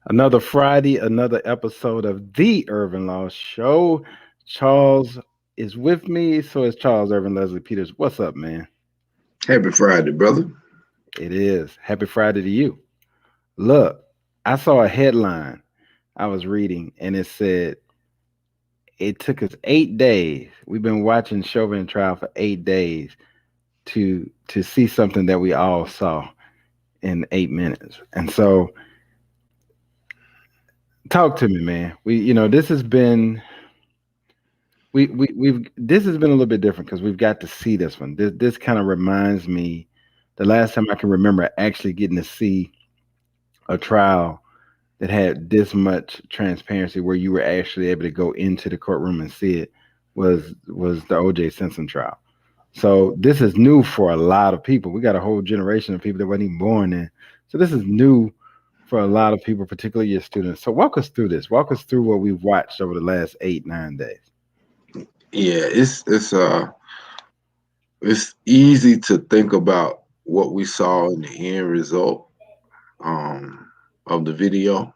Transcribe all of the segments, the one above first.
Another Friday, another episode of the Irvin Law Show. Charles is with me, so is Charles Irvin Leslie Peters. What's up, man? Happy Friday, brother. It is. Happy Friday to you. Look, I saw a headline I was reading, and it said it took us 8 days. We've been watching Chauvin trial for 8 days to see something that we all saw in 8 minutes. And so, talk to me, man. This has been we've this has been a little bit different because we've got to see this one. This kind of reminds me the last time I can remember actually getting to see a trial that had this much transparency where you were actually able to go into the courtroom and see it was the O.J. Simpson trial. So this is new for a lot of people. We got a whole generation of people that weren't even born then. So this is new for a lot of people, particularly your students. So walk us through this. Walk us through what we've watched over the last 8-9 days. Yeah, it's easy to think about what we saw in the end result of the video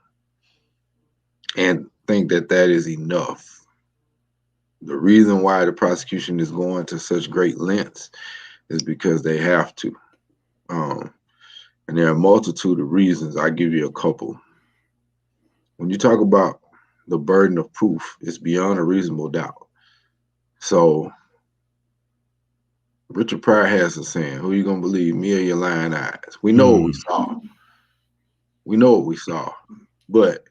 and think that that is enough. The reason why the prosecution is going to such great lengths is because they have to. And there are a multitude of reasons. I'll give you a couple. When you talk about the burden of proof, it's beyond a reasonable doubt. So Richard Pryor has a saying, who are you going to believe, me or your lying eyes? We know what we saw. We know what we saw. But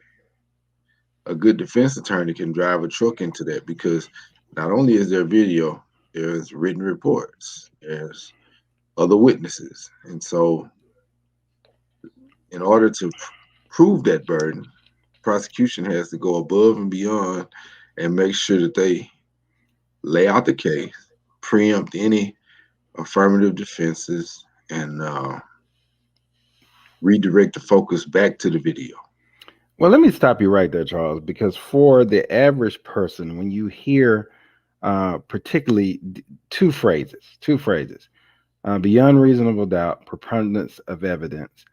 a good defense attorney can drive a truck into that because not only is there video, there's written reports, there's other witnesses. And so in order to prove that burden, prosecution has to go above and beyond and make sure that they lay out the case, preempt any affirmative defenses, and redirect the focus back to the video. Well, let me stop you right there, Charles, because for the average person, when you hear particularly two phrases, beyond reasonable doubt, preponderance of evidence.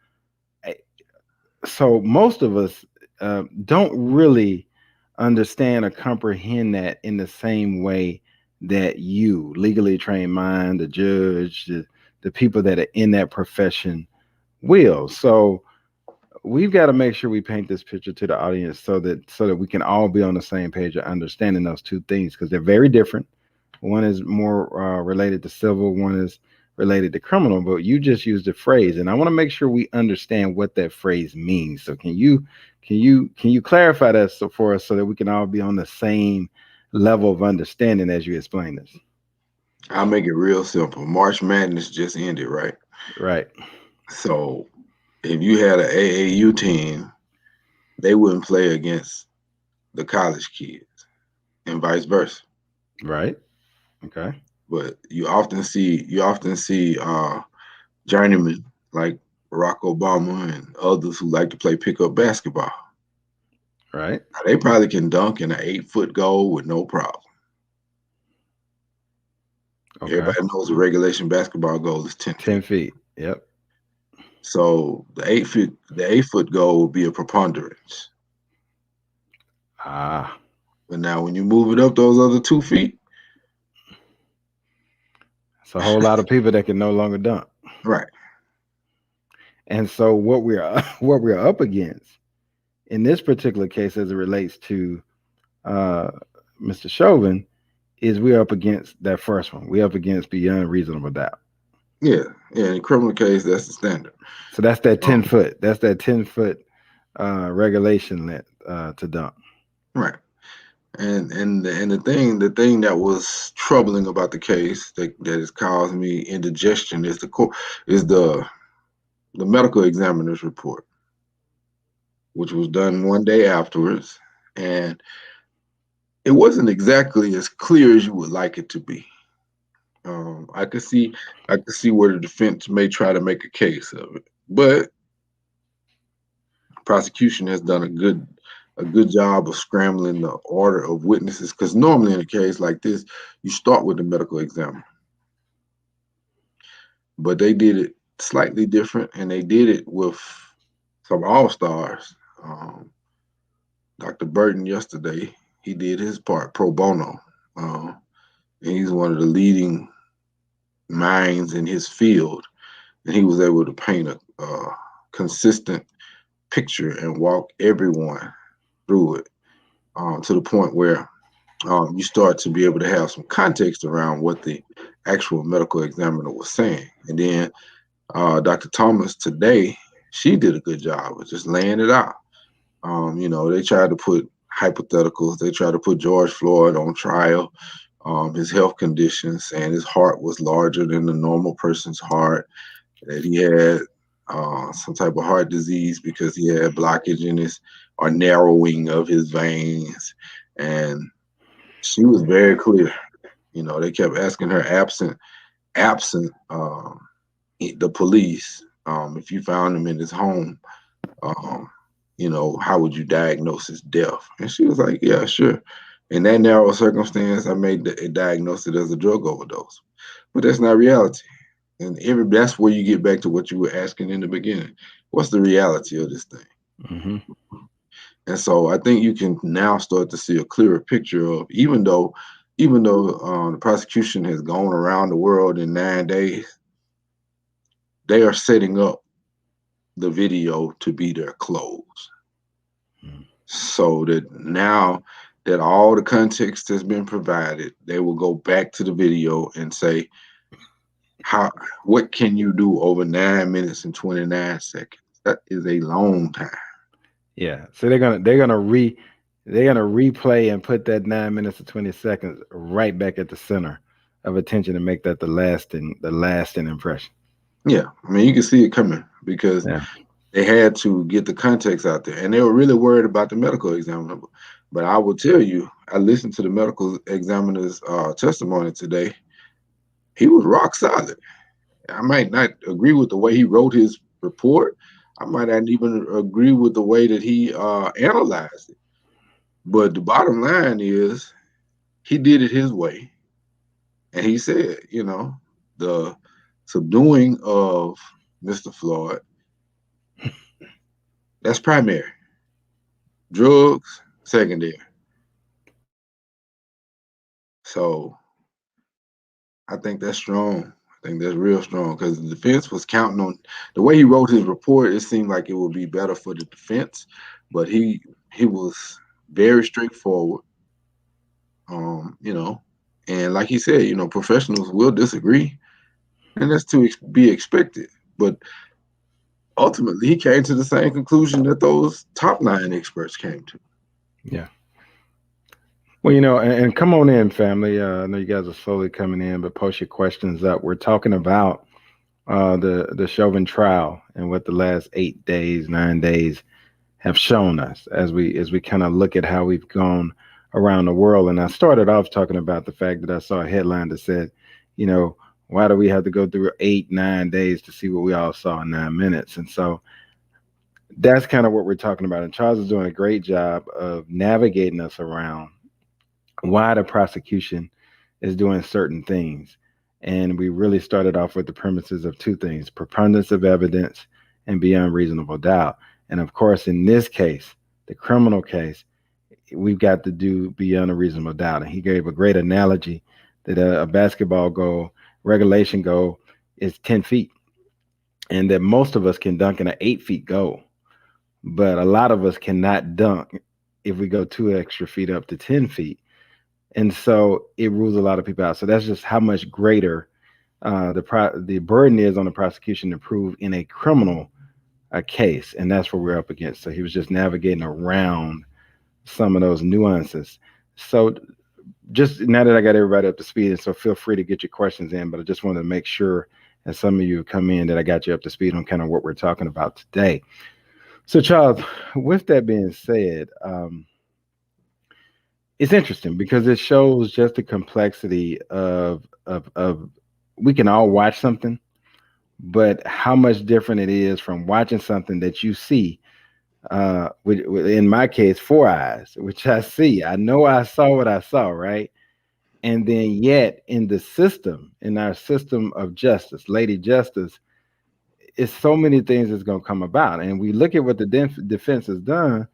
So most of us don't really understand or comprehend that in the same way that you, legally trained mind, the judge, the people that are in that profession will. So we've got to make sure we paint this picture to the audience so that we can all be on the same page of understanding those two things because they're very different. One is more related to civil, one is related to criminal, but you just used a phrase, and I want to make sure we understand what that phrase means. So can you clarify that for us so that we can all be on the same level of understanding as you explain this? I'll make it real simple. March Madness just ended, right? Right. So if you had an AAU team, they wouldn't play against the college kids and vice versa. Right. Okay. But you often see journeymen like Barack Obama and others who like to play pickup basketball. Right. Now, they probably can dunk in an 8-foot goal with no problem. Okay. Everybody knows a regulation basketball goal is 10 feet. 10 feet. Yep. So the 8-foot goal would be a preponderance. Ah. But now when you move it up those other 2 feet, it's a whole lot of people that can no longer dunk. Right. And so what we're up against in this particular case, as it relates to Mr. Chauvin, is we're up against that first one. We're up against beyond reasonable doubt. Yeah. In a criminal case, that's the standard. So that's that 10 foot. That's that 10-foot regulation to dunk. Right. And the thing that was troubling about the case that has caused me indigestion is the medical examiner's report, which was done one day afterwards, and it wasn't exactly as clear as you would like it to be. I could see, I could see where the defense may try to make a case of it, but prosecution has done a good job of scrambling the order of witnesses. Because normally in a case like this, you start with the medical examiner, but they did it slightly different, and they did it with some all stars. Dr. Burton yesterday, he did his part pro bono. Uh, and he's one of the leading minds in his field, and he was able to paint a consistent picture and walk everyone through it, to the point where you start to be able to have some context around what the actual medical examiner was saying. And then Dr. Thomas today, she did a good job of just laying it out. They tried to put hypotheticals. They tried to put George Floyd on trial, his health conditions, saying his heart was larger than the normal person's heart, that he had some type of heart disease because he had blockage in his or narrowing of his veins. And she was very clear. They kept asking her absent the police, if you found him in his home, um, how would you diagnose his death? And she was like, yeah, sure. In that narrow circumstance, I made diagnose it as a drug overdose. But that's not reality. And that's where you get back to what you were asking in the beginning. What's the reality of this thing? Mm-hmm. And so I think you can now start to see a clearer picture of, even though the prosecution has gone around the world in 9 days, they are setting up the video to be their close. Mm-hmm. So that now that all the context has been provided, they will go back to the video and say, how what can you do over 9 minutes and 29 seconds? That is a long time. Yeah. So they're gonna replay and put that 9 minutes and 20 seconds right back at the center of attention and make that the lasting impression. Yeah, I mean you can see it coming because Yeah. they had to get the context out there, and they were really worried about the medical examiner. But I will tell you, I listened to the medical examiner's testimony today. He was rock solid. I might not agree with the way he wrote his report. I might not even agree with the way that he analyzed it. But the bottom line is he did it his way. And he said, the subduing of Mr. Floyd, that's primary. Drugs, secondary. So I think that's strong. I think that's real strong because the defense was counting on the way he wrote his report. It seemed like it would be better for the defense, but he was very straightforward. You know, and like he said, professionals will disagree, and that's to be expected. But ultimately, he came to the same conclusion that those top line experts came to. Yeah. Well, and come on in, family. I know you guys are slowly coming in, but post your questions up. We're talking about the Chauvin trial and what the last 8 days, 9 days have shown us as we kind of look at how we've gone around the world. And I started off talking about the fact that I saw a headline that said, you know, why do we have to go through 8, 9 days to see what we all saw in 9 minutes? And so that's kind of what we're talking about. And Charles is doing a great job of navigating us around why the prosecution is doing certain things. And we really started off with the premises of two things: preponderance of evidence and beyond reasonable doubt. And of course, in this case, the criminal case, we've got to do beyond a reasonable doubt. And he gave a great analogy that a basketball goal, regulation goal, is 10 feet, and that most of us can dunk in an 8 feet goal. But a lot of us cannot dunk if we go 2 extra feet up to 10 feet. And so it rules a lot of people out. So that's just how much greater the burden is on the prosecution to prove in a criminal case, and that's what we're up against. So he was just navigating around some of those nuances. So just now that I got everybody up to speed, and so feel free to get your questions in, but I just wanted to make sure, as some of you come in, that I got you up to speed on kind of what we're talking about today. So, Charles, with that being said, it's interesting because it shows just the complexity of we can all watch something, but how much different it is from watching something that you see in my case, four eyes, which I see. I know I saw what I saw, right? And then yet in the system, in our system of justice, Lady Justice, it's so many things that's going to come about. And we look at what the defense has done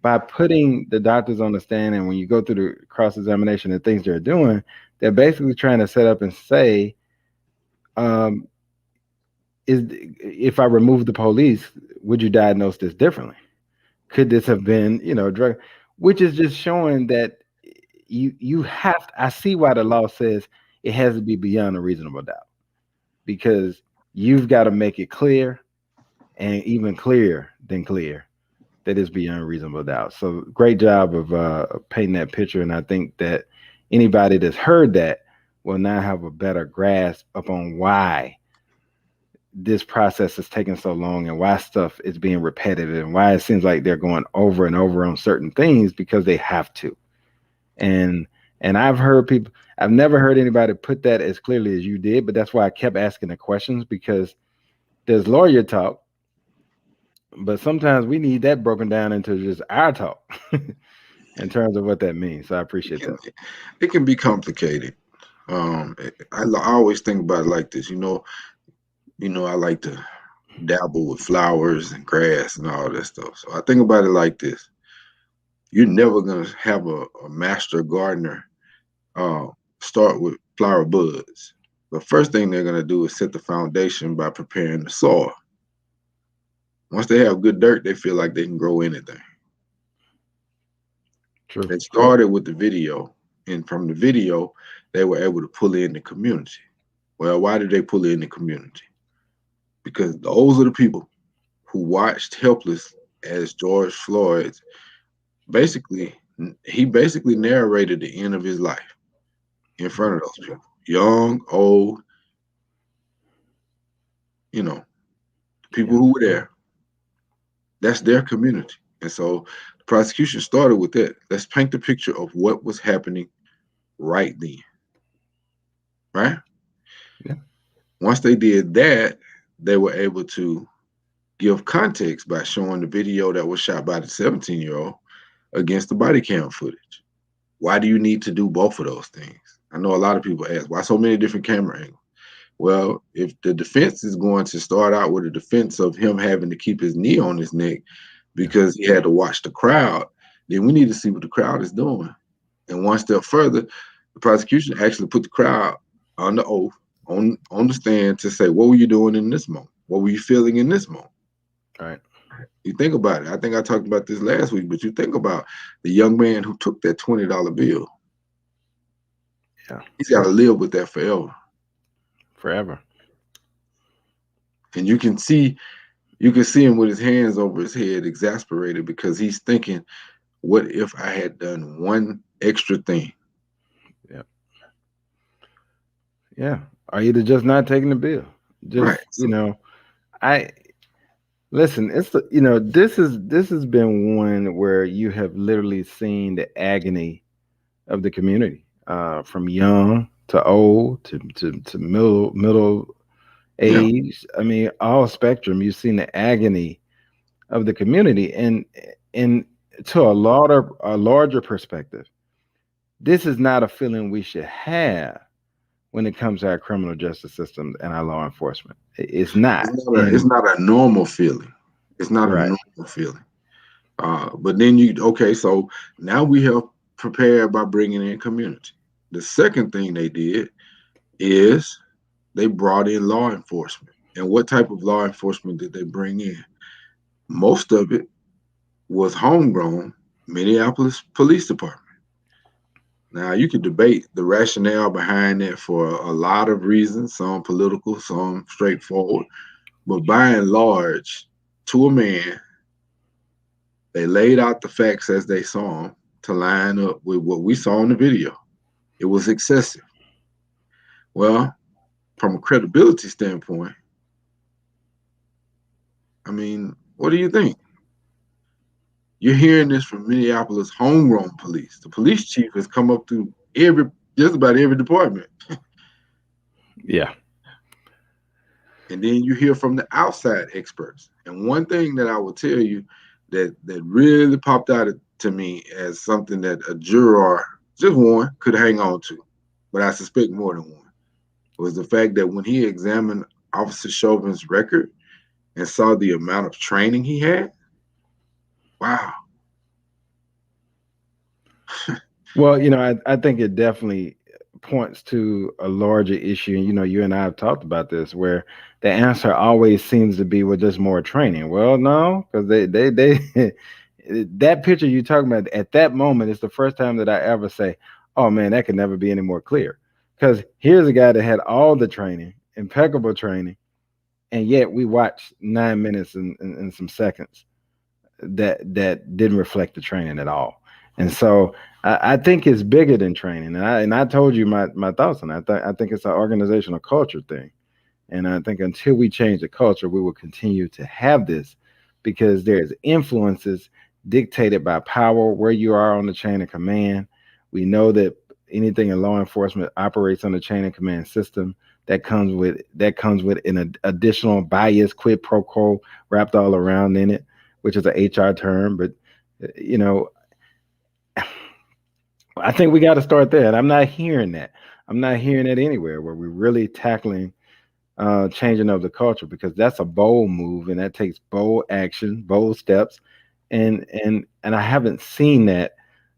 by putting the doctors on the stand. And when you go through the cross examination and things they're doing, they're basically trying to set up and say, um, is if I remove the police, would you diagnose this differently? Could this have been, drug? Which is just showing that you have. I see why the law says it has to be beyond a reasonable doubt because you've got to make it clear and even clearer than clear that it's beyond reasonable doubt. So great job of painting that picture, and I think that anybody that's heard that will now have a better grasp upon why this process is taking so long and why stuff is being repetitive and why it seems like they're going over and over on certain things because they have to. And I've heard people, I've never heard anybody put that as clearly as you did, but that's why I kept asking the questions because there's lawyer talk, but sometimes we need that broken down into just our talk in terms of what that means. So I It appreciate can that. it can be complicated. I always think about it like this. I like to dabble with flowers and grass and all that stuff. So I think about it like this: you're never gonna have a master gardener uh, start with flower buds. The first thing they're gonna do is set the foundation by preparing the soil. Once they have good dirt, they feel like they can grow anything. True. They started with the video, and from the video, they were able to pull in the community. Well, why did they pull in the community? Because those are the people who watched helpless as George Floyd basically he basically narrated the end of his life in front of those people. Young, old, people Yeah. who were there. That's their community. And so the prosecution started with that. Let's paint the picture of what was happening right then, right? Yeah. Once they did that, they were able to give context by showing the video that was shot by the 17-year-old against the body cam footage. Why do you need to do both of those things? I know a lot of people ask, why so many different camera angles? Well, if the defense is going to start out with a defense of him having to keep his knee on his neck Yeah. because he had to watch the crowd, then we need to see what the crowd is doing. And one step further, the prosecution actually put the crowd on the oath, on the stand to say, what were you doing in this moment? What were you feeling in this moment? All right. You think about it. I think I talked about this last week, but you think about the young man who took that $20 bill. Yeah. He's got to live with that forever. Forever. And you can see him with his hands over his head, exasperated because he's thinking, what if I had done one extra thing? Yeah. Yeah. Are either just not taking the bill. Right. Just, I listen, this has been one where you have literally seen the agony of the community, from young to old to middle Yeah. age. I mean, all spectrum. You've seen the agony of the community, and to a larger perspective, this is not a feeling we should have when it comes to our criminal justice system and our law enforcement. It's not. It's And not a normal feeling. It's not a right, normal feeling. But then okay, so now we have prepared by bringing in community. The second thing they did is they brought in law enforcement. And what type of law enforcement did they bring in? Most of it was homegrown Minneapolis Police Department. Now, you could debate the rationale behind it for a lot of reasons, some political, some straightforward. But by and large, to a man, they laid out the facts as they saw them to line up with what we saw in the video. It was excessive. Well, from a credibility standpoint, I mean, what do you think? You're hearing this from Minneapolis homegrown police. The police chief has come up through every just about every department. Yeah. And then you hear from the outside experts. And one thing that I will tell you that really popped out to me as something that a juror, just one, could hang on to, but I suspect more than one, was the fact that when he examined Officer Chauvin's record and saw the amount of training he had, wow. Well, I think it definitely points to a larger issue. And, you and I have talked about this where the answer always seems to be, well, just more training. Well, no, because that picture you're talking about at that moment is the first time that I ever say, oh man, that could never be any more clear. Because here's a guy that had all the training, impeccable training, and yet we watched 9 minutes and some seconds that didn't reflect the training at all. And so I think it's bigger than training. And I told you my thoughts on that. I think it's an organizational culture thing. And I think until we change the culture, we will continue to have this because there's influences dictated by power, where you are on the chain of command. We know that anything in law enforcement operates on the chain of command system that comes with an additional bias, quid pro quo wrapped all around in it, which is an HR term. But you know, I think we got to start there. And I'm not hearing that. I'm not hearing that anywhere where we're really tackling changing of the culture because that's a bold move and that takes bold action, bold steps, and I haven't seen that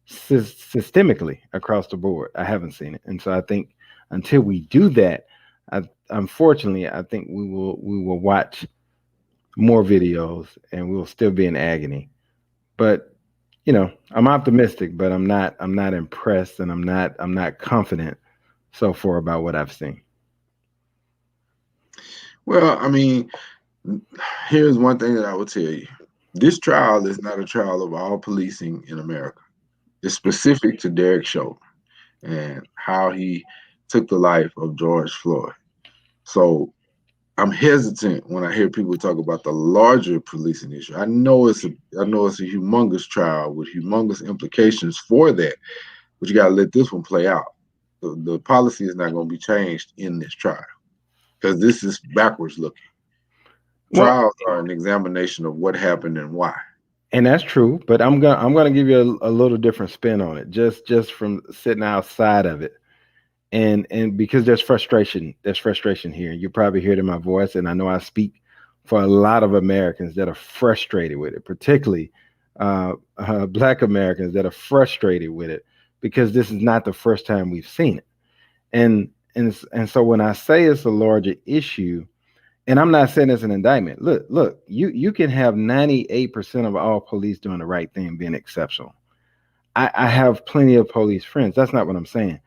systemically across the board. I haven't seen it, and so I think until we do that, unfortunately, I think we will watch more videos and we will still be in agony. But I'm optimistic, but I'm not impressed, and I'm not confident so far about what I've seen. Well, I mean, here's one thing that I will tell you. This trial is not a trial of all policing in America. It's specific to Derek Chauvin and how he took the life of George Floyd. So I'm hesitant when I hear people talk about the larger policing issue. I know it's a humongous trial with humongous implications for that, but you got to let this one play out. The policy is not going to be changed in this trial because this is backwards looking. Well, Trials are an examination of what happened and why. and that's true, but I'm gonna give you a little different spin on it, just from sitting outside of it, and because there's frustration here. You probably hear it in my voice, and I know I speak for a lot of Americans that are frustrated with it, particularly Black Americans that are frustrated with it because this is not the first time we've seen it, and so when I say it's a larger issue, and I'm not saying it's an indictment. Look, you can have 98% of all police doing the right thing, being exceptional. I have plenty of police friends. That's not what I'm saying.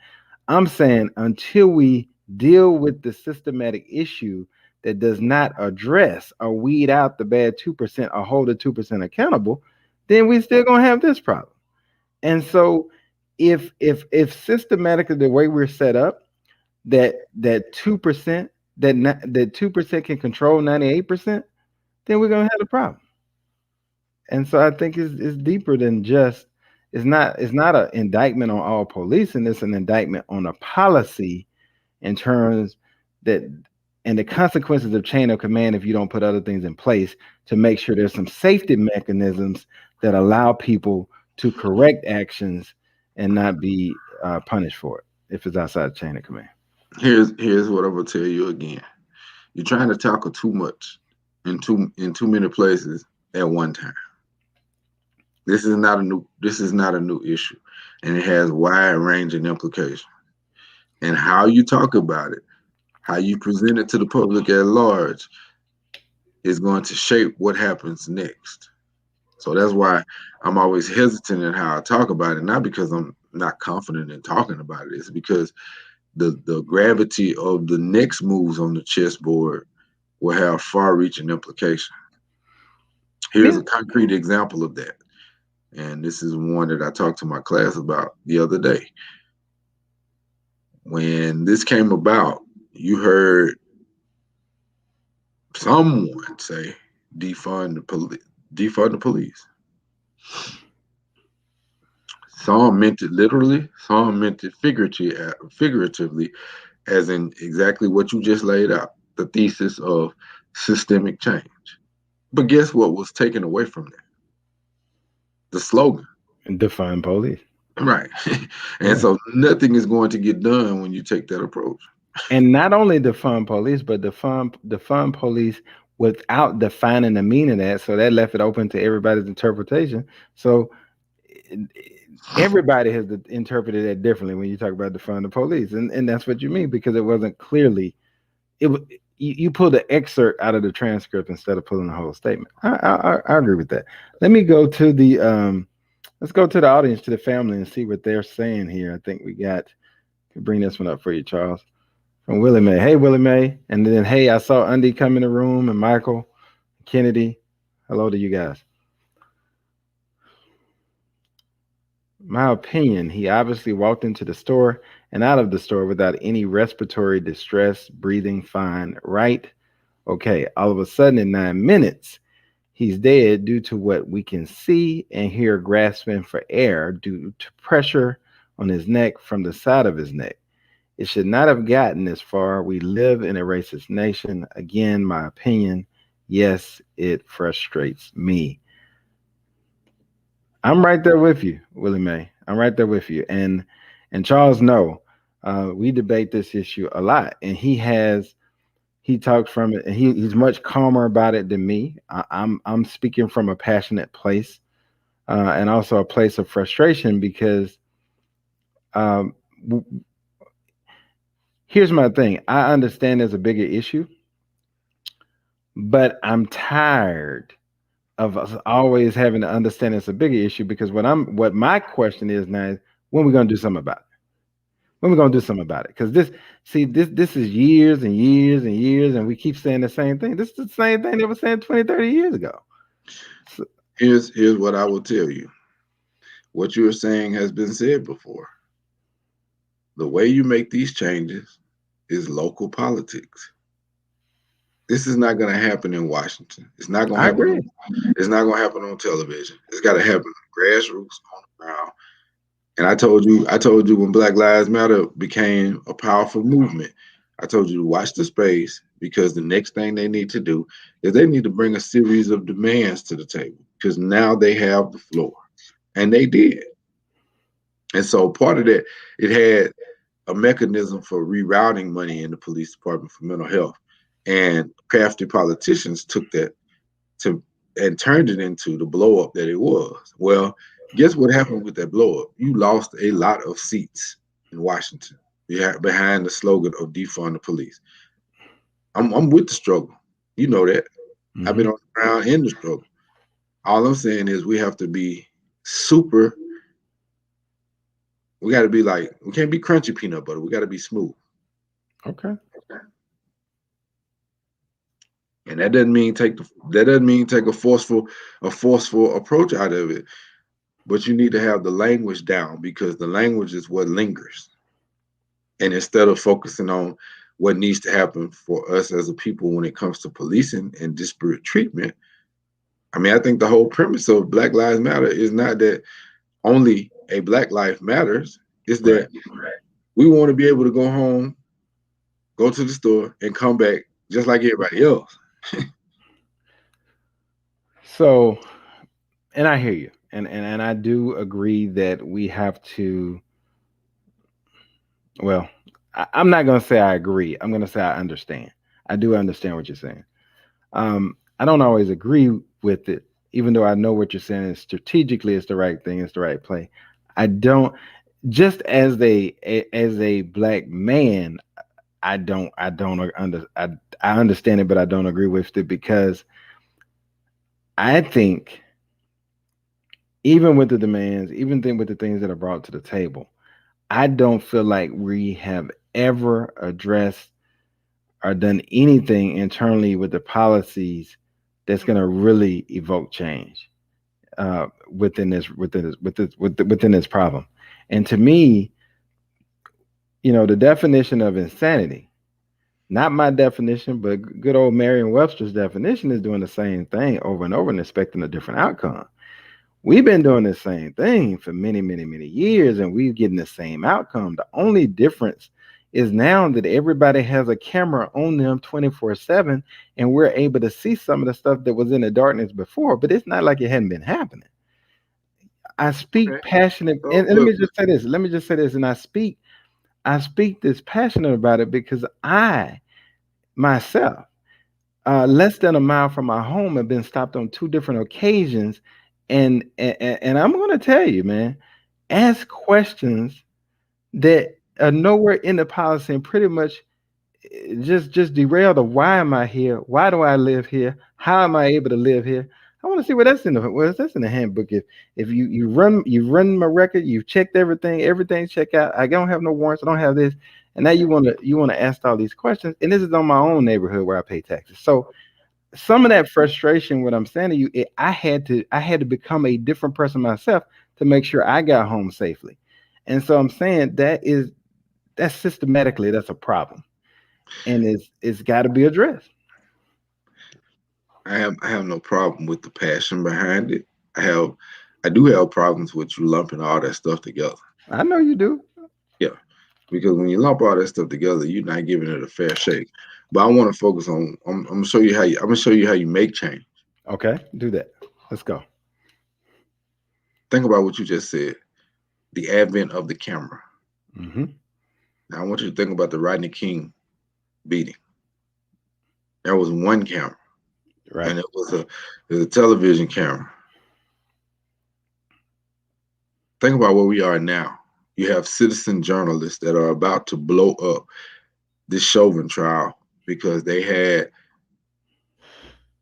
I'm saying until we deal with the systematic issue that does not address or weed out the bad 2% or hold the 2% accountable, then we still gonna have this problem. And so if systematically the way we're set up, that 2% that 2% can control 98%, then we're gonna have a problem. And so I think it's deeper than just it's not an indictment on all policing, it's an indictment on a policy in terms that and the consequences of chain of command if you don't put other things in place to make sure there's some safety mechanisms that allow people to correct actions and not be punished for it if it's outside the chain of command. Here's what I'm gonna tell you again. You're trying to tackle too much in too many places at one time. This is not a new issue, and it has wide ranging implications. And how you talk about it, how you present it to the public at large, is going to shape what happens next. So that's why I'm always hesitant in how I talk about it, not because I'm not confident in talking about it. It's because the gravity of the next moves on the chessboard will have far-reaching implications. Here's Yeah. a concrete example of that, and this is one that I talked to my class about the other day. When this came about, you heard someone say defund the police. Defund the police. Some meant it literally, some meant it figuratively, as in exactly what you just laid out, the thesis of systemic change. But guess what was taken away from that? The slogan. Defund police. Right. And Yeah. so nothing is going to get done when you take that approach. And not only defund police, but defund police without defining the meaning of that. So that left it open to everybody's interpretation. So everybody has interpreted that differently when you talk about defund the police, and that's what you mean because it wasn't clearly you pulled the excerpt out of the transcript instead of pulling the whole statement. I agree with that. Let me go to the let's go to the audience, to the family, and see what they're saying here. I think we got bring this one up for you, Charles, from Willie Mae. Hey, Willie Mae, and then hey, I saw Undy come in the room, and Michael Kennedy. Hello to you guys. My opinion, he obviously walked into the store and out of the store without any respiratory distress, breathing fine, right? Okay, all of a sudden in 9 minutes, he's dead due to what we can see and hear grasping for air due to pressure on his neck from the side of his neck. It should not have gotten this far. We live in a racist nation. Again, my opinion, yes, it frustrates me. I'm right there with you, Willie Mae. I'm right there with you. And Charles, no, we debate this issue a lot, and he talks from it, and he's much calmer about it than me. I'm speaking from a passionate place, and also a place of frustration because um, w- here's my thing. I understand there's a bigger issue, but I'm tired of us always having to understand it's a bigger issue because what my question is now is when we gonna do something about it. When we gonna do something about it? Because this is years and years and years, and we keep saying the same thing. This is the same thing they were saying 20, 30 years ago. So, Here's what I will tell you. What you are saying has been said before. The way you make these changes is local politics. This is not going to happen in Washington. It's not going to I happen. agree. It's not going to happen on television. It's got to happen grassroots on the ground. And I told you when Black Lives Matter became a powerful movement. I told you to watch the space because the next thing they need to do is they need to bring a series of demands to the table because now they have the floor, and they did. And so part of that, it had a mechanism for rerouting money in the police department for mental health. And crafty politicians took that to and turned it into the blow up that it was. Well, guess what happened with that blow up? You lost a lot of seats in Washington. Behind the slogan of defund the police. I'm with the struggle. You know that. I've been Hmm. on the ground in the struggle. All I'm saying is we have to be super. We got to be like we can't be crunchy peanut butter. We got to be smooth. Okay. And that doesn't mean take a forceful approach out of it. But you need to have the language down because the language is what lingers. And instead of focusing on what needs to happen for us as a people when it comes to policing and disparate treatment, I mean, I think the whole premise of Black Lives Matter is not that only a Black life matters. It's Right. that we want to be able to go home, go to the store, and come back just like everybody else. So, and I hear you, and I do agree that we have to. Well, I'm not going to say I agree. I'm going to say I understand. I do understand what you're saying. I don't always agree with it, even though I know what you're saying. Strategically, it's the right thing. It's the right play. I don't. Just as a black man, I understand it, but I don't agree with it because I think even with the demands, with the things that are brought to the table, I don't feel like we have ever addressed or done anything internally with the policies that's going to really evoke change within this problem. And to me, the definition of insanity, not my definition, but good old Merriam-Webster's definition, is doing the same thing over and over and expecting a different outcome. We've been doing the same thing for many, many, many years, and we're getting the same outcome. The only difference is now that everybody has a camera on them 24/7, and we're able to see some of the stuff that was in the darkness before, but it's not like it hadn't been happening. I speak Okay. passionate, So and let look, me just say this. Let me just say this, and I speak this passionate about it because I myself, less than a mile from my home, have been stopped on two different occasions, and I'm going to tell you, man, ask questions that are nowhere in the policy and pretty much just derail the why am I here? Why do I live here? How am I able to live here? I want to see what that's in the handbook. If you run my record, you've checked everything, everything's checked out. I don't have no warrants. I don't have this, and now you want to ask all these questions. And this is on my own neighborhood where I pay taxes. So some of that frustration, what I'm saying to you, I had to become a different person myself to make sure I got home safely. And so I'm saying that's systematically that's a problem, and it's got to be addressed. I have no problem with the passion behind it. I do have problems with you lumping all that stuff together. I know you do. Yeah, because when you lump all that stuff together, you're not giving it a fair shake. But I want to focus on. I'm gonna show you how you. I'm gonna show you how you make change. Okay, do that. Let's go. Think about what you just said. The advent of the camera. Hmm. Now I want you to think about the Rodney King beating. There was one camera, Right. and it was a television camera. Think about where we are now. You have citizen journalists that are about to blow up this Chauvin trial because they had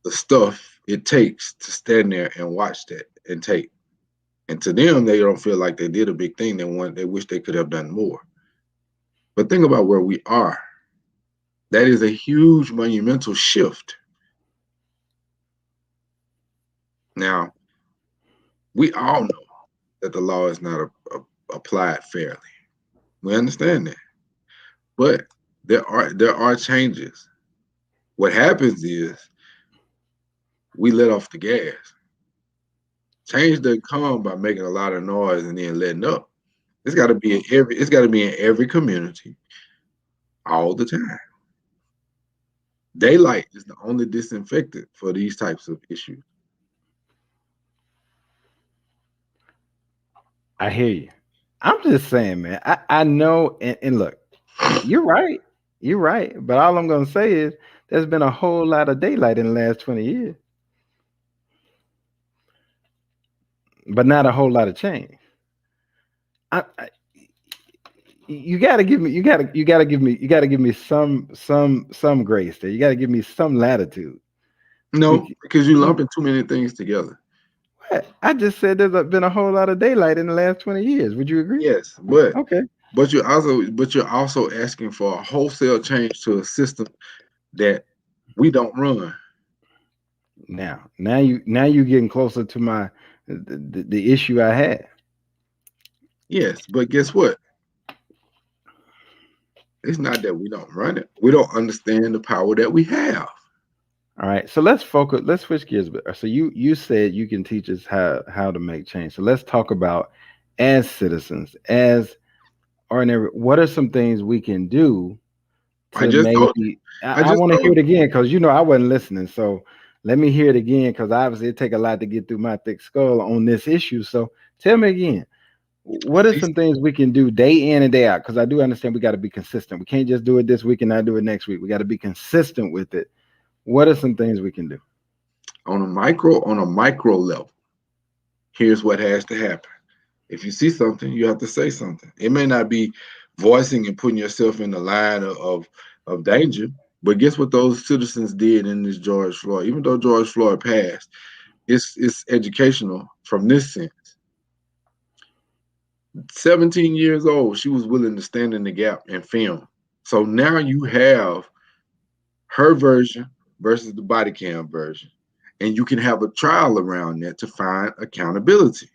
the stuff it takes to stand there and watch that and tape. And to them, they don't feel like they did a big thing. They wish they could have done more. But think about where we are. That is a huge monumental shift. Now, we all know that the law is not applied fairly. We understand that. But there are changes. What happens is we let off the gas. Change doesn't come by making a lot of noise and then letting up. It's got to be in every community all the time. Daylight is the only disinfectant for these types of issues. I hear you. I'm just saying, man. I know, and look, you're right. You're right. But all I'm gonna say is there's been a whole lot of daylight in the last 20 years, but not a whole lot of change. I you gotta give me you gotta give me some grace there. You gotta give me some latitude. No, Bec- because you're no, lumping too many things together. what? I just said been a whole lot of daylight in the last 20 years. Would you agree? Yes, but Okay. you're also asking for a wholesale change to a system that we don't run. Now you getting closer to the issue I had. Yes, but guess what? It's not that we don't run it. We don't understand the power that we have. All right. So let's focus. Let's switch gears a bit. So you said you can teach us how to make change. So let's talk about as citizens, as ordinary. What are some things we can do I to just told maybe? you. I I just want to hear told it again because I wasn't listening. So let me hear it again because obviously it take a lot to get through my thick skull on this issue. So tell me again. What are you. some things we can do day in and day out? Because I do understand we got to be consistent. We can't just do it this week and not do it next week. We got to be consistent with it. What are some things we can do? On a micro level, here's what has to happen. If you see something, you have to say something. It may not be voicing and putting yourself in the line of danger, but guess what those citizens did in this George Floyd? Even though George Floyd passed, it's educational from this sense. 17 years old, she was willing to stand in the gap and film. So now you have her version versus the body cam version. And you can have a trial around that to find accountability.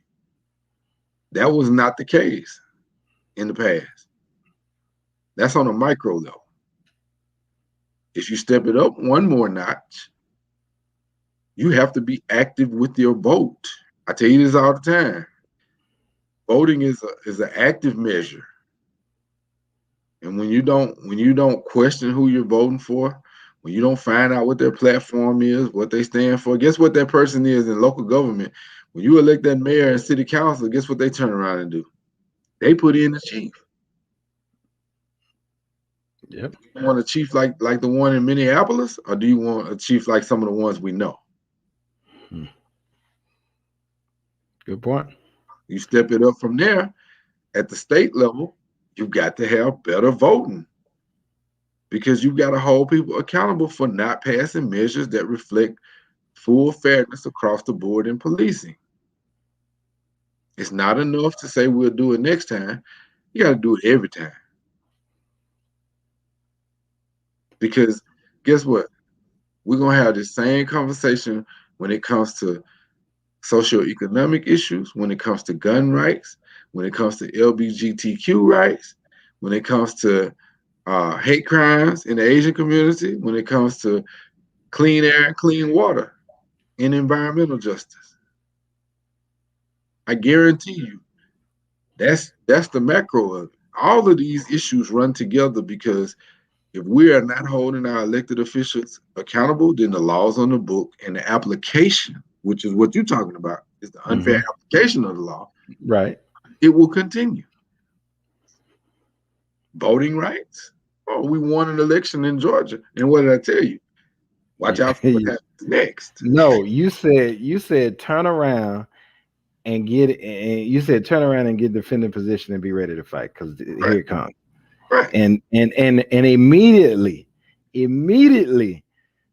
That was not the case in the past. That's on a micro level. If you step it up one more notch, you have to be active with your vote. I tell you this all the time. Voting is an active measure. And when you don't question who you're voting for, when you don't find out what their platform is, what they stand for, guess what that person is in local government? When you elect that mayor and city council, guess what they turn around and do? They put in the chief. Yep. You want a chief like the one in Minneapolis, or do you want a chief like some of the ones we know? Hmm. Good point. You step it up from there at the state level, you got to have better voting because you got to hold people accountable for not passing measures that reflect full fairness across the board in policing. It's not enough to say we'll do it next time. You got to do it every time because guess what? We're going to have the same conversation when it comes to socioeconomic issues, when it comes to gun rights, when it comes to LGBTQ rights, when it comes to hate crimes in the Asian community, when it comes to clean air and clean water and environmental justice. I guarantee you that's the macro of it. All of these issues run together because if we are not holding our elected officials accountable, then the laws on the book and the application, which is what you're talking about, is the unfair Hmm. application of the law, Right. it will continue. Voting rights. Oh, we won an election in Georgia. And what did I tell you? Watch out for what happens next. No, you said turn around and get it, and you said turn around and get defending position and be ready to fight because Right, here it comes. right. And immediately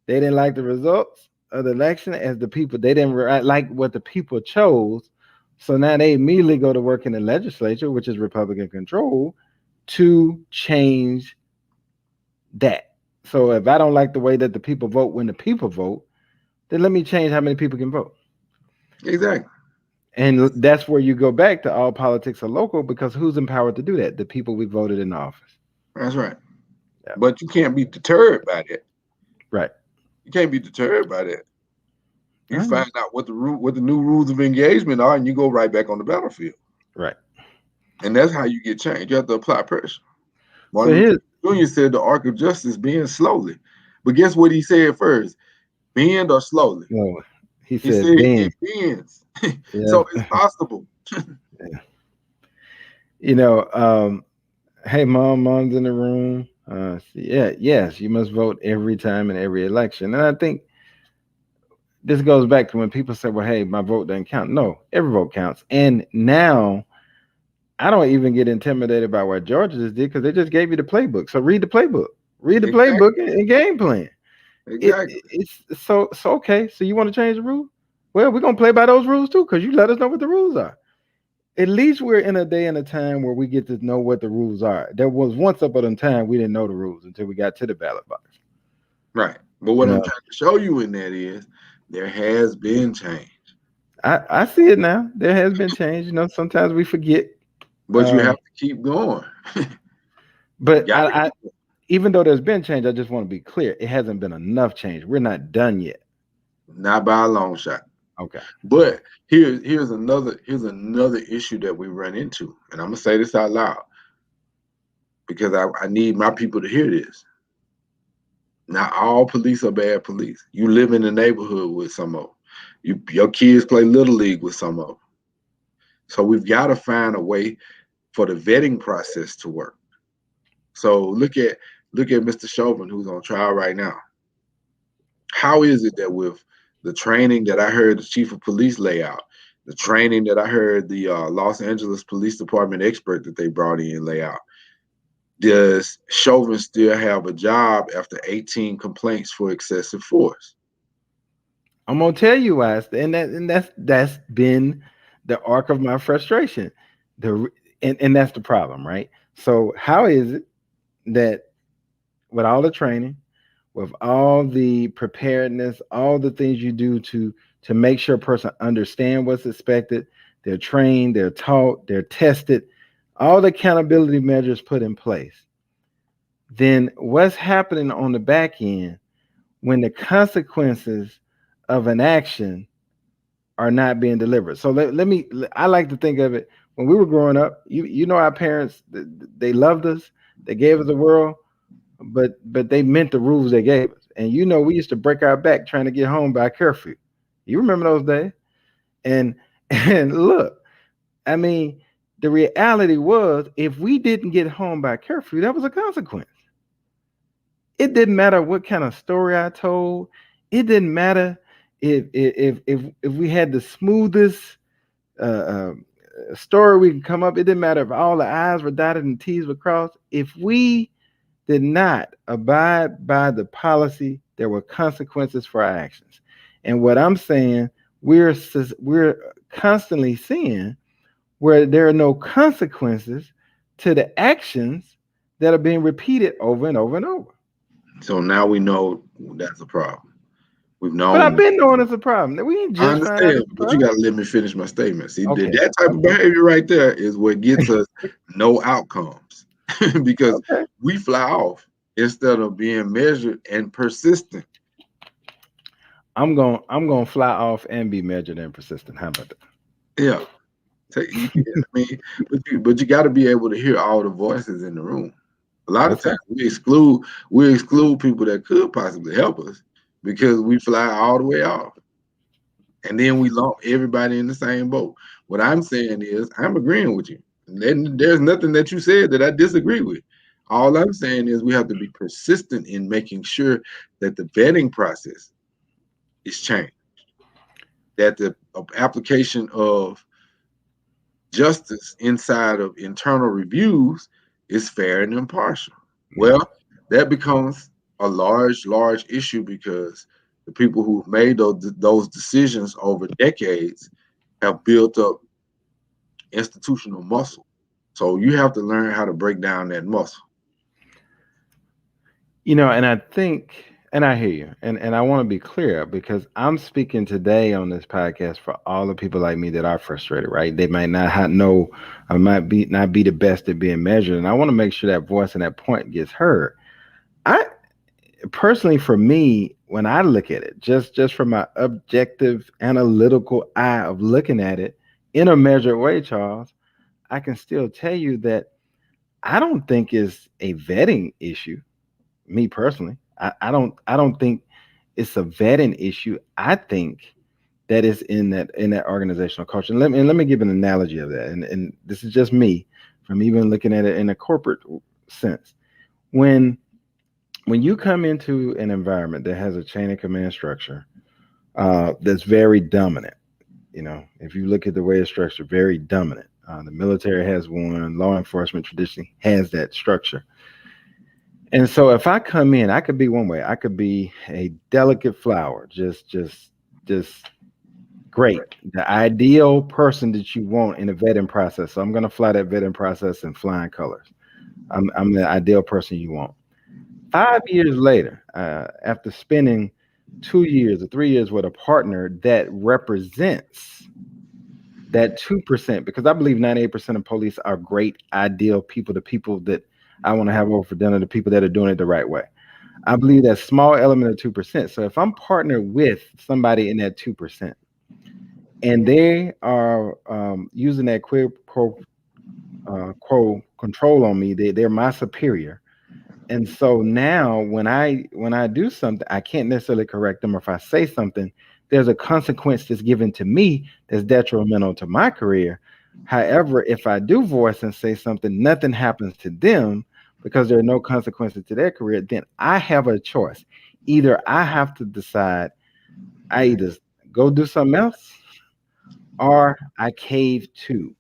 they didn't like the results of the election as the people they didn't like what the people chose. So now they immediately go to work in the legislature, which is Republican control, to change that. So if I don't like the way that the people vote when the people vote, then let me change how many people can vote. Exactly. And that's where you go back to all politics are local because who's empowered to do that? The people we voted in office. That's right. Yeah. But you can't be deterred by that. Right. You can't be deterred by that. You I know. find out what the new rules of engagement are, and you go right back on the battlefield. Right. And that's how you get change. You have to apply pressure. So Martin Luther here's King Jr. said the arc of justice bends slowly. But guess what he said first? Bend or slowly? no. He He said, said Ben. it bends. Yeah. So it's possible. Yeah. You know, hey mom, mom's in the room. Yeah, yes, you must vote every time in every election. And I think this goes back to when people say, well, hey, my vote doesn't count. No, every vote counts. And now I don't even get intimidated by what Georgia just did because they just gave you the playbook. So read the playbook. Read the Exactly. playbook and game plan. Exactly. It's so okay. So you want to change the rule? Well, we're gonna play by those rules too, because you let us know what the rules are. At least we're in a day and a time where we get to know what the rules are. There was once upon a time we didn't know the rules until we got to the ballot box. Right. But You what I'm know, trying to show you in that is there has been change. I see it now. There has been change. You know, sometimes we forget. But you have Um, to keep going. You but got to I keep going. even though there's been change, I just want to be clear. It hasn't been enough change. We're not done yet. Not by a long shot. Okay. Okay. But here's another issue that we run into. And I'm gonna say this out loud because I need my people to hear this. Not all police are bad police. You live in the neighborhood with some of them. Your kids play little league with some of them. So we've got to find a way for the vetting process to work. So look at Mr. Chauvin, who's on trial right now. How is it that with the training that I heard the chief of police lay out, the training that I heard the Los Angeles Police Department expert that they brought in lay out, does Chauvin still have a job after 18 complaints for excessive force? I'm gonna tell you why, and that's been the arc of my frustration. And that's the problem, right? So how is it that with all the training, with all the preparedness, all the things you do to make sure a person understand what's expected, they're trained, they're taught, they're tested, all the accountability measures put in place, then what's happening on the back end when the consequences of an action are not being delivered. So I like to think of it when we were growing up, you know our parents, they loved us, they gave us the world, but they meant the rules they gave us. And you know we used to break our back trying to get home by curfew. You remember those days? And and look, I mean, the reality was if we didn't get home by curfew, that was a consequence. It didn't matter what kind of story I told. It didn't matter if we had the smoothest uh, uh, story we could come up. It didn't matter if all the I's were dotted and T's were crossed. If we did not abide by the policy, there were consequences for our actions. And what I'm saying, we're constantly seeing where there are no consequences to the actions that are being repeated over and over and over. So now we know that's a problem. We've But known I've that. been knowing it's a problem. We ain't I just find out understand, it's a but you problem. got to let me finish my statement. See, Okay. that type of Okay. behavior right there is what gets us no outcomes because Okay. we fly off instead of being measured and persistent. I'm gonna fly off and be measured and persistent. How about that? Yeah, I mean, but you got to be able to hear all the voices in the room. A lot of Yes, times sir. we exclude people that could possibly help us because we fly all the way off. And then we lump everybody in the same boat. What I'm saying is, I'm agreeing with you. And there's nothing that you said that I disagree with. All I'm saying is we have to be persistent in making sure that the vetting process is changed, that the application of justice inside of internal reviews is fair and impartial. Yeah. Well, that becomes a large issue because the people who've made those decisions over decades have built up institutional muscle. So you have to learn how to break down that muscle. And I think, and I hear you, and I want to be clear because I'm speaking today on this podcast for all the people like me that are frustrated, right? They might not know, I might be not be the best at being measured, and I want to make sure that voice and that point gets heard. I personally, for me, when I look at it, just from my objective analytical eye of looking at it in a measured way, Charles, I can still tell you that I don't think it's a vetting issue. Me personally, I don't think it's a vetting issue. I think that is in that organizational culture. And let me give an analogy of that. And this is just me from even looking at it in a corporate sense. When when you come into an environment that has a chain of command structure that's very dominant, if you look at the way it's structured, very dominant. The military has one, law enforcement traditionally has that structure. And so if I come in, I could be one way. I could be a delicate flower, just great. The ideal person that you want in a vetting process. So I'm gonna fly that vetting process in flying colors. I'm the ideal person you want. 5 years later, after spending 2 years or 3 years with a partner that represents that 2%, because I believe 98% of police are great, ideal people, the people that I want to have over for dinner, the people that are doing it the right way. I believe that small element of 2%. So if I'm partnered with somebody in that 2%, and they are using that quo control on me, they're my superior. And so now when I do something, I can't necessarily correct them. Or if I say something, there's a consequence that's given to me that's detrimental to my career. However, if I do voice and say something, nothing happens to them because there are no consequences to their career, then I have a choice. Either I have to decide I either go do something else or I cave to.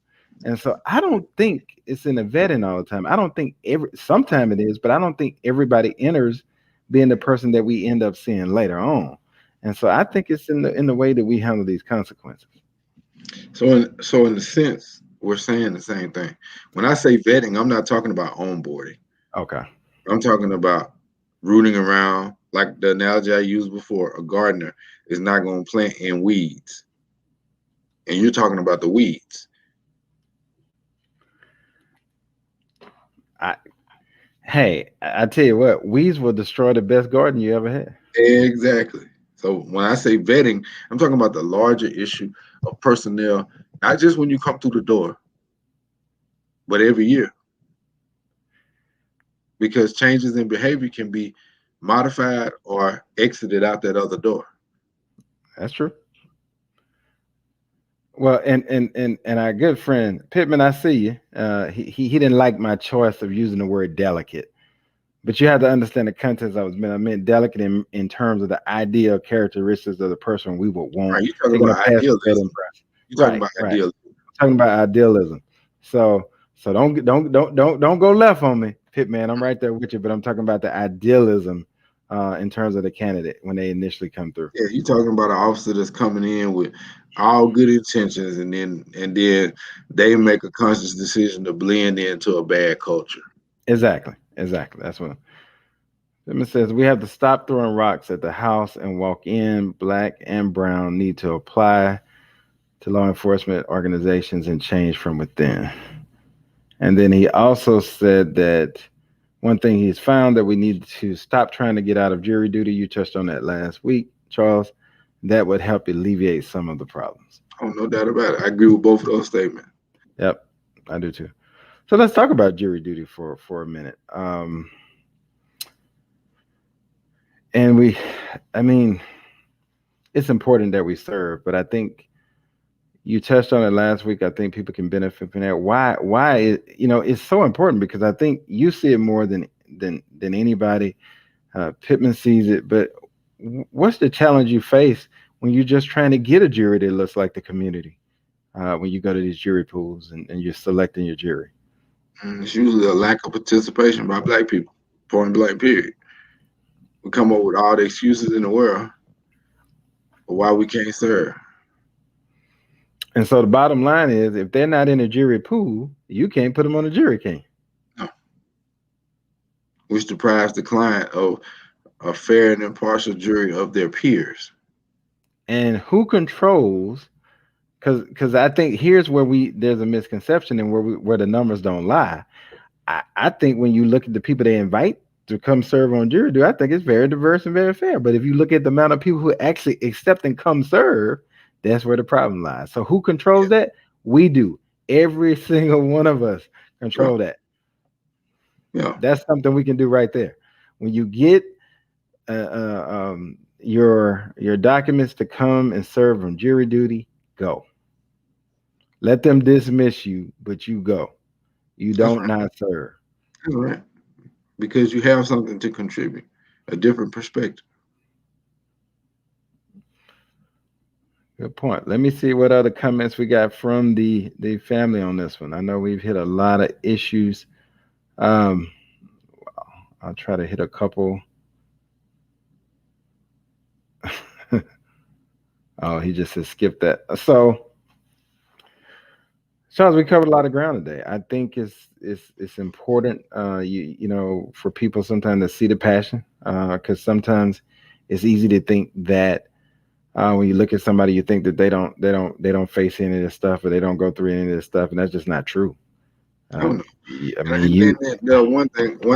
And so I don't think it's in the vetting all the time. I don't think sometime it is, but I don't think everybody enters being the person that we end up seeing later on. And so I think it's in the way that we handle these consequences. So in a sense, we're saying the same thing. When I say vetting, I'm not talking about onboarding. Okay. I'm talking about rooting around, like the analogy I used before. A gardener is not going to plant in weeds, and you're talking about the weeds. I I tell you what, weeds will destroy the best garden you ever had. Exactly. So when I say vetting, I'm talking about the larger issue of personnel, not just when you come through the door, but every year, because changes in behavior can be modified or exited out that other door. That's true. Well, and our good friend Pittman, I see you. He didn't like my choice of using the word delicate, but you have to understand the context I was meant. I meant delicate in terms of the ideal characteristics of the person we would want, Right? You talking taking a about past to idealism. impress. You talking Right, about right. idealism. Talking about idealism. So don't go left on me, Pittman. I'm right there with you, but I'm talking about the idealism in terms of the candidate when they initially come through. Yeah, you talking about an officer that's coming in with all good intentions, and then they make a conscious decision to blend into a bad culture. Exactly, exactly. That's what Pittman says. We have to stop throwing rocks at the house and walk in. Black and brown need to apply to law enforcement organizations and change from within. And then he also said that one thing he's found that we need to stop trying to get out of jury duty. You touched on that last week, Charles. That would help alleviate some of the problems. Oh, no doubt about it. I agree with both of those statements. Yep, I do too. So let's talk about jury duty for a minute. And I mean, it's important that we serve, but I think you touched on it last week. I think people can benefit from that. It's so important because I think you see it more than anybody. Pittman sees it, but what's the challenge you face when you're just trying to get a jury that looks like the community? When you go to these jury pools and you're selecting your jury. It's usually a lack of participation by black people, point blank, period. We come up with all the excuses in the world for why we can't serve, And so the bottom line is, if they're not in a jury pool, you can't put them on a jury, can you? no, which deprives the client of a fair and impartial jury of their peers. And who controls? Because I think here's where there's a misconception and where the numbers don't lie. I think when you look at the people they invite to come serve on jury duty, I think it's very diverse and very fair. But if you look at the amount of people who actually accept and come serve, that's where the problem lies. So who controls that? We do. Every single one of us Yeah, control that. yeah, That's something we can do right there. When you get your documents to come and serve on jury duty, go. Let them dismiss you, but you go. You that's don't right. not serve. That's right. Because you have something to contribute, a different perspective. Good point. Let me see what other comments we got from the family on this one. I know we've hit a lot of issues. Um, I'll try to hit a couple. Oh, he just said skip that. So, Charles, we covered a lot of ground today. I think it's important, for people sometimes to see the passion, because sometimes it's easy to think that when you look at somebody, you think that they don't face any of this stuff or they don't go through any of this stuff, and that's just not true. I don't Um, know. I And mean, then you the one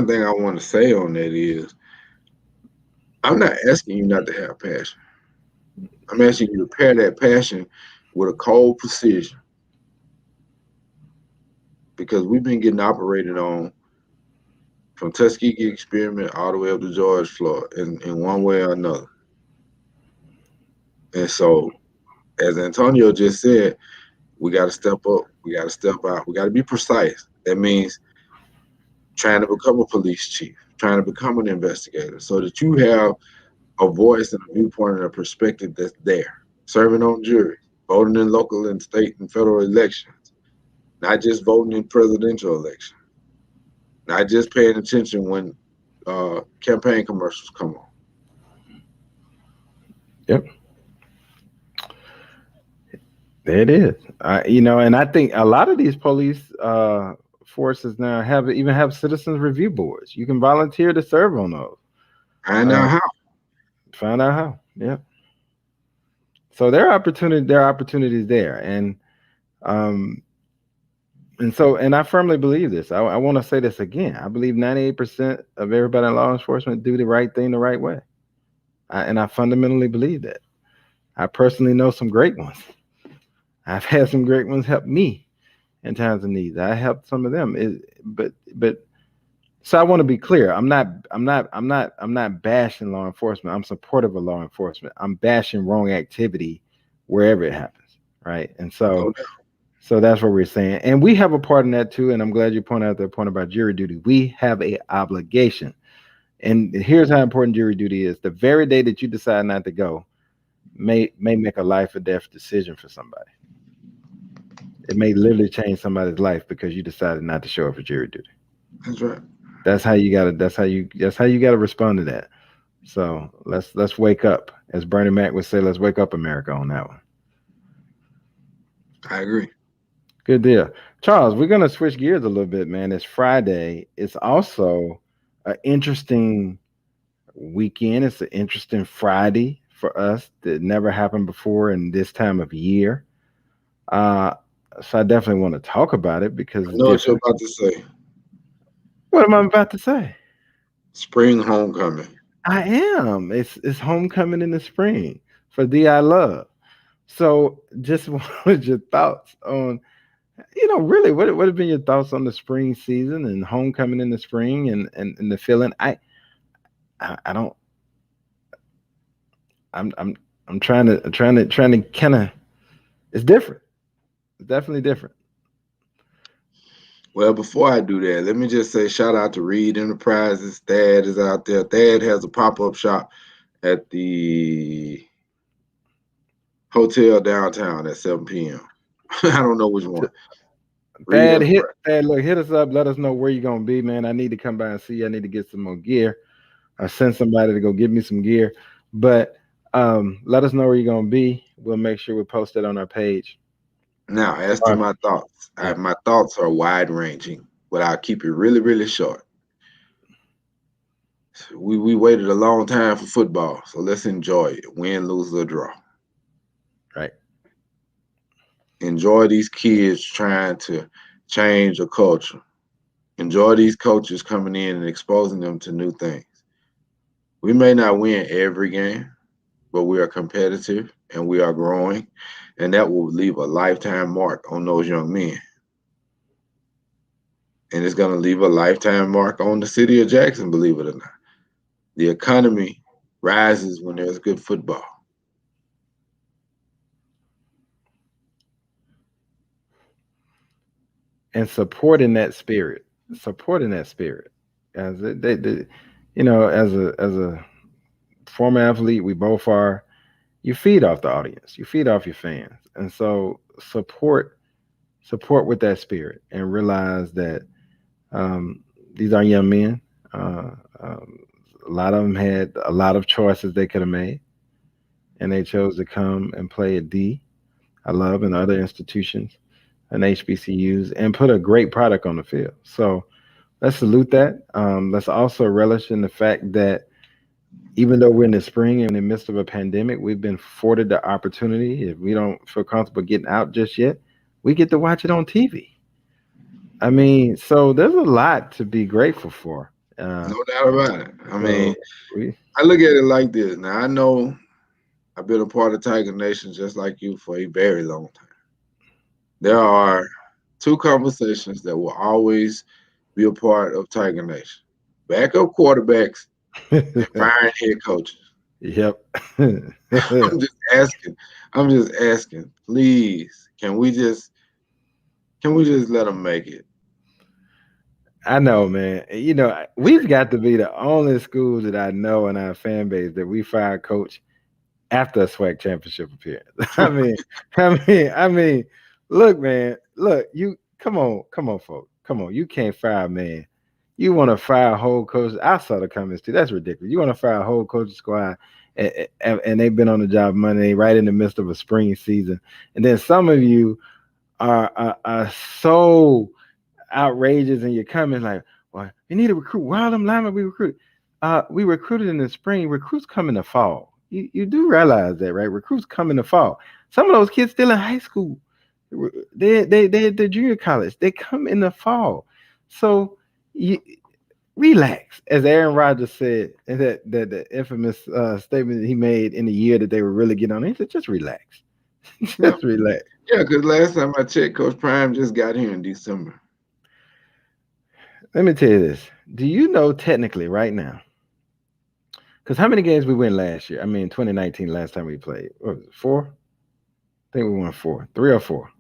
thing I want to say on that is, I'm not asking you not to have passion. I'm asking you to pair that passion with a cold precision, because we've been getting operated on from Tuskegee experiment all the way up to George Floyd in one way or another. And so, as Antonio just said, we got to step up. We got to step out. We got to be precise. That means trying to become a police chief, trying to become an investigator, so that you have a voice and a viewpoint and a perspective that's there. Serving on juries, voting in local and state and federal elections, not just voting in presidential elections, not just paying attention when campaign commercials come on. yep, there it is. And I think a lot of these police forces now have citizens review boards. You can volunteer to serve on those. Find Uh, out how. find out how. Yeah. So there are opportunities there, um, and I firmly believe this. I want to say this again. I believe 98% of everybody in law enforcement do the right thing the right way, and I fundamentally believe that. I personally know some great ones. I've had some great ones help me in times of need. I helped some of them. But so I want to be clear. I'm not bashing law enforcement. I'm supportive of law enforcement. I'm bashing wrong activity wherever it happens, right? And No so doubt. so that's what we're saying. And we have a part in that too. And I'm glad you pointed out that point about jury duty. We have a obligation. And here's how important jury duty is. The very day that you decide not to go may make a life or death decision for somebody. It may literally change somebody's life because you decided not to show up for jury duty. That's right. That's how you gotta respond to that. So let's wake up. As Bernie Mac would say, let's wake up America on that one. I agree. Good deal. Charles, we're gonna switch gears a little bit, man. It's Friday. It's also an interesting weekend. It's an interesting Friday for us that never happened before in this time of year. Uh so I definitely want to talk about it because I it's know what you're different. about to say. What am I about to say? Spring homecoming. I am. It's homecoming in the spring for D I Love. So just wanted your thoughts on, really what have been your thoughts on the spring season and homecoming in the spring and the feeling? I don't I'm I'm trying to kind of, it's different. It's definitely different. Well, before I do that, let me just say shout out to Reed Enterprises. Thad is out there. Thad has a pop-up shop at the hotel downtown at 7 p.m. I don't know which one. Reed Enterprise. Thad, look, hit us up. Let us know where you're gonna be, man. I need to come by and see you. I need to get some more gear. I send somebody to go get me some gear. But let us know where you're gonna be. We'll make sure we post it on our page. Now, as to Uh, my thoughts, yeah. my thoughts are wide ranging, but I'll keep it really, really short. We waited a long time for football, so let's enjoy it. Win, lose, or draw. Right. Enjoy these kids trying to change a culture. Enjoy these coaches coming in and exposing them to new things. We may not win every game, but we are competitive and we are growing, and that will leave a lifetime mark on those young men. And it's going to leave a lifetime mark on the city of Jackson, believe it or not. The economy rises when there's good football. And supporting that spirit, as they as a former athlete, we both are. You feed off the audience, you feed off your fans, and so support with that spirit, and realize that um, these are young men. Uh, um, a lot of them had a lot of choices they could have made, and they chose to come and play at D. I love and other institutions and HBCUs and put a great product on the field. So let's salute that. Let's also relish in the fact that even though we're in the spring and in the midst of a pandemic, we've been afforded the opportunity. If we don't feel comfortable getting out just yet, we get to watch it on TV. I mean, so there's a lot to be grateful for. Uh, No doubt about it. I mean, so we, I look at it like this. Now, I know I've been a part of Tiger Nation just like you for a very long time. There are two conversations that will always be a part of Tiger Nation: backup quarterbacks and firing head coaches. yep. I'm just asking. I'm just asking. Please, can we just let them make it? I know, man. We've got to be the only school that I know in our fan base that we fire coach after a SWAC championship appearance. I mean, look, man, look, you come on, folks, come on. You can't fire a man. You want to fire a whole coach? I saw the comments too. That's ridiculous. You want to fire a whole coaching squad, and they've been on the job Monday, right in the midst of a spring season, and then some of you are so outrageous in your comments, like, well, we need to recruit. Why all them linemen we recruit? We recruited in the spring. Recruits come in the fall. You do realize that, right? Recruits come in the fall. Some of those kids still in high school. They at the junior college. They come in the fall. So you relax, as Aaron Rodgers said in that the infamous statement that he made in the year that they were really getting on. He said, just relax. Yeah, Just relax. yeah. Because last time I checked, Coach Prime just got here in December. Let me tell you this. Do you know technically right now? Because how many games we win last year? I mean, 2019, last time we played. What was it, four? I think we won four, three or four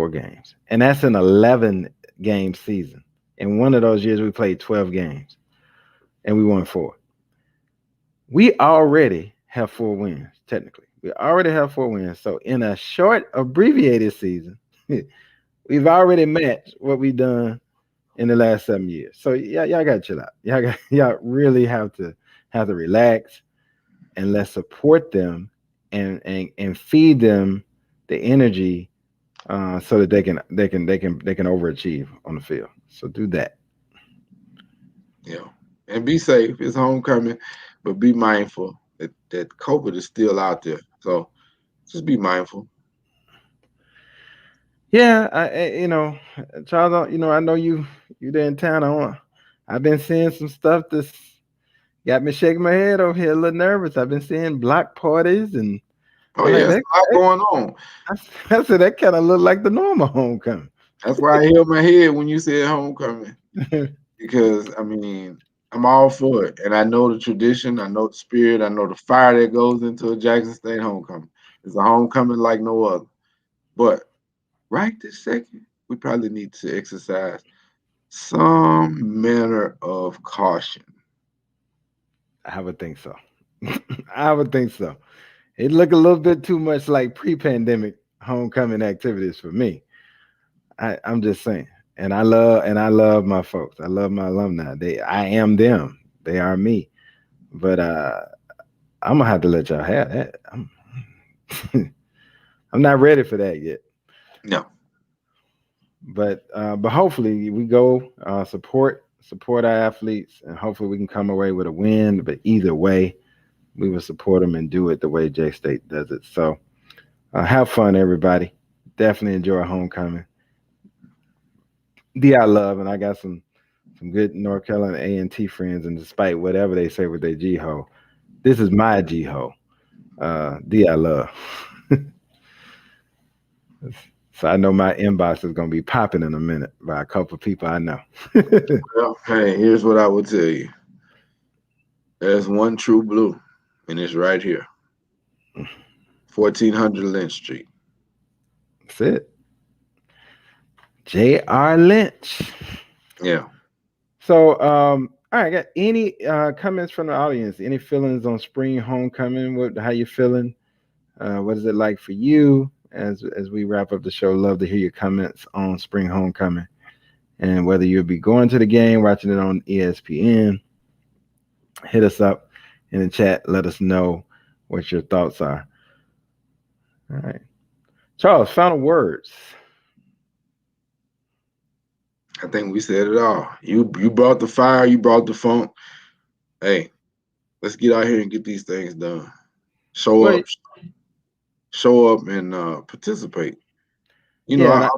games. And that's an 11 game season. In one of those years, we played 12 games and we won four. We already have four wins, technically. We already have four wins. So in a short, abbreviated season, we've already matched what we've done in the last 7 years. So yeah, y'all gotta chill out. Y'all really have to relax and let's support them and feed them the energy so that they can overachieve on the field. So do that. Yeah, and be safe. It's homecoming, but be mindful that COVID is still out there. So just be mindful. Yeah, Charles. I know you there in town. I've been seeing some stuff that's got me shaking my head over here, a little nervous. I've been seeing block parties, and Oh I'm like yeah, it's that. a lot going on. I said that kind of look like the normal homecoming. That's why I held my head when you said homecoming. Because I mean, I'm all for it, and I know the tradition, I know the spirit, I know the fire that goes into a Jackson State homecoming. It's a homecoming like no other. But right this second, we probably need to exercise some manner of caution. I would think so. I would think so. It looked a little bit too much like pre-pandemic homecoming activities for me. I'm just saying. And I love my folks. I love my alumni. I am them. They are me. But I'm gonna have to let y'all have that. I'm not ready for that yet. No, But hopefully we go support our athletes, and hopefully we can come away with a win. But either way, we will support them and do it the way J State does it. So have fun, everybody. Definitely enjoy homecoming. I love, and I got some good North Carolina A&T friends, and despite whatever they say with their G ho, this is my G ho. I love. So I know my inbox is gonna be popping in a minute by a couple of people I know. well, hey, here's what I would tell you. There's one true blue, and it's right here, 1400 Lynch Street. That's it. J.R. Lynch. Yeah. So, all right, got any comments from the audience? Any feelings on spring homecoming? How you feeling? What is it like for you? As we wrap up the show, love to hear your comments on spring homecoming and whether you'll be going to the game, watching it on ESPN. Hit us up in the chat. Let us know what your thoughts are. All right, Charles. Final words. I think we said it all. You brought the fire, you brought the funk. Hey, let's get out here and get these things done. Show Well, up, show up, and participate. You know, yeah, I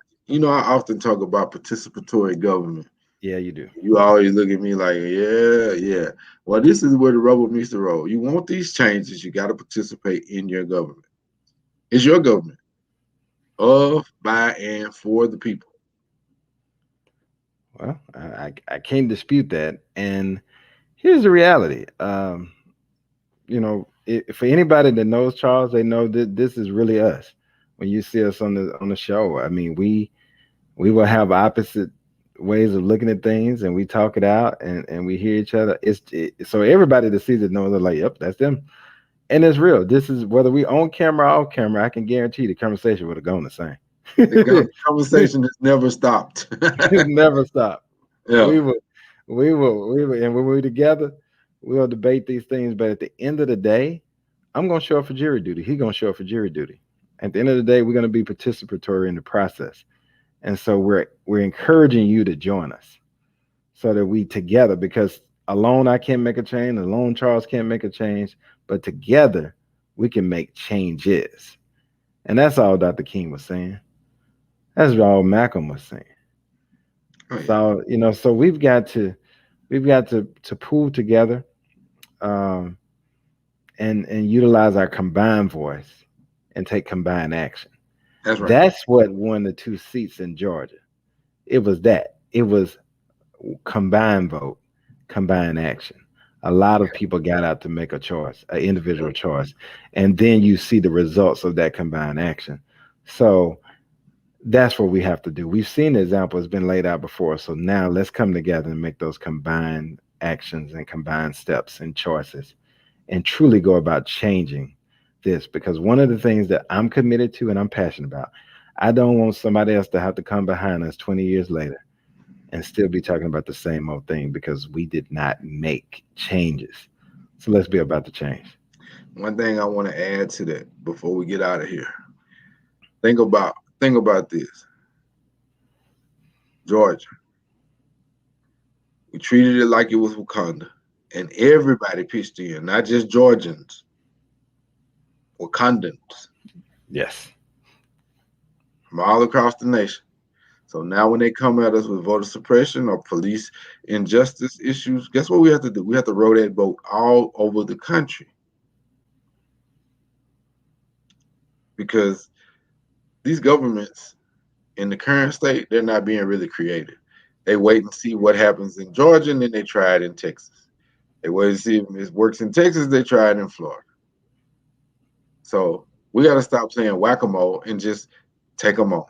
I often talk about participatory government. yeah, you do. You always look at me like, yeah, yeah. Well, this is where the rubber meets the road. You want these changes, you got to participate in your government. It's your government of, by, and for the people. Well, I can't dispute that. And here's the reality. For anybody that knows Charles, they know that this is really us. When you see us on the show, I mean, we will have opposite ways of looking at things, and we talk it out, and we hear each other. So everybody that sees it knows they're like, yep, that's them, and it's real. This is whether we on camera or off camera. I can guarantee the conversation would have gone the same. The It conversation has never stopped. never stop. Yeah, We will, we will, and when we're together, we'll debate these things. But at the end of the day, I'm gonna show up for jury duty. He's gonna show up for jury duty. At the end of the day, we're gonna be participatory in the process. And so we're encouraging you to join us so that we together, because alone I can't make a change, alone Charles can't make a change, but together we can make changes. And that's all Dr. King was saying. That's all Malcolm was saying. oh yeah, So, so we've got to pull together um, and utilize our combined voice and take combined action. That's right. That's what won the 2 seats in Georgia. It was that. It was combined vote, combined action. A lot of people got out to make a choice, an individual choice, and then you see the results of that combined action. So that's what we have to do. We've seen the example has been laid out before. So now let's come together and make those combined actions and combined steps and choices and truly go about changing this. Because one of the things that I'm committed to and I'm passionate about, I don't want somebody else to have to come behind us 20 years later and still be talking about the same old thing because we did not make changes. So let's be about the change. One thing I want to add to that before we get out of here. Think about this. Georgia. We treated it like it was Wakanda. And everybody pitched in, not just Georgians, Wakandans. Yes. From all across the nation. So now when they come at us with voter suppression or police injustice issues, guess what we have to do? We have to row that boat all over the country. Because these governments in the current state, they're not being really creative. They wait and see what happens in Georgia, and then they try it in Texas. They wait to see if it works in Texas, they try it in Florida. So we got to stop playing whack-a-mole and just take them on.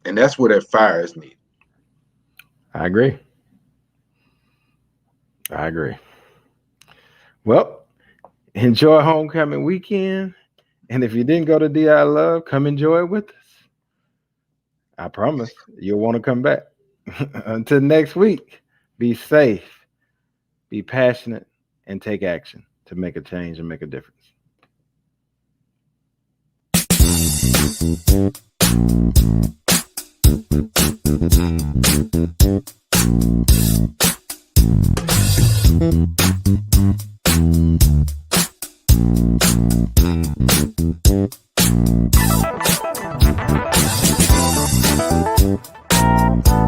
And that's where that fire is needed. I agree. Well, enjoy homecoming weekend. And if you didn't go to DI Love, come enjoy it with us. I promise you'll want to come back. Until next week, be safe, be passionate, and take action to make a change and make a difference.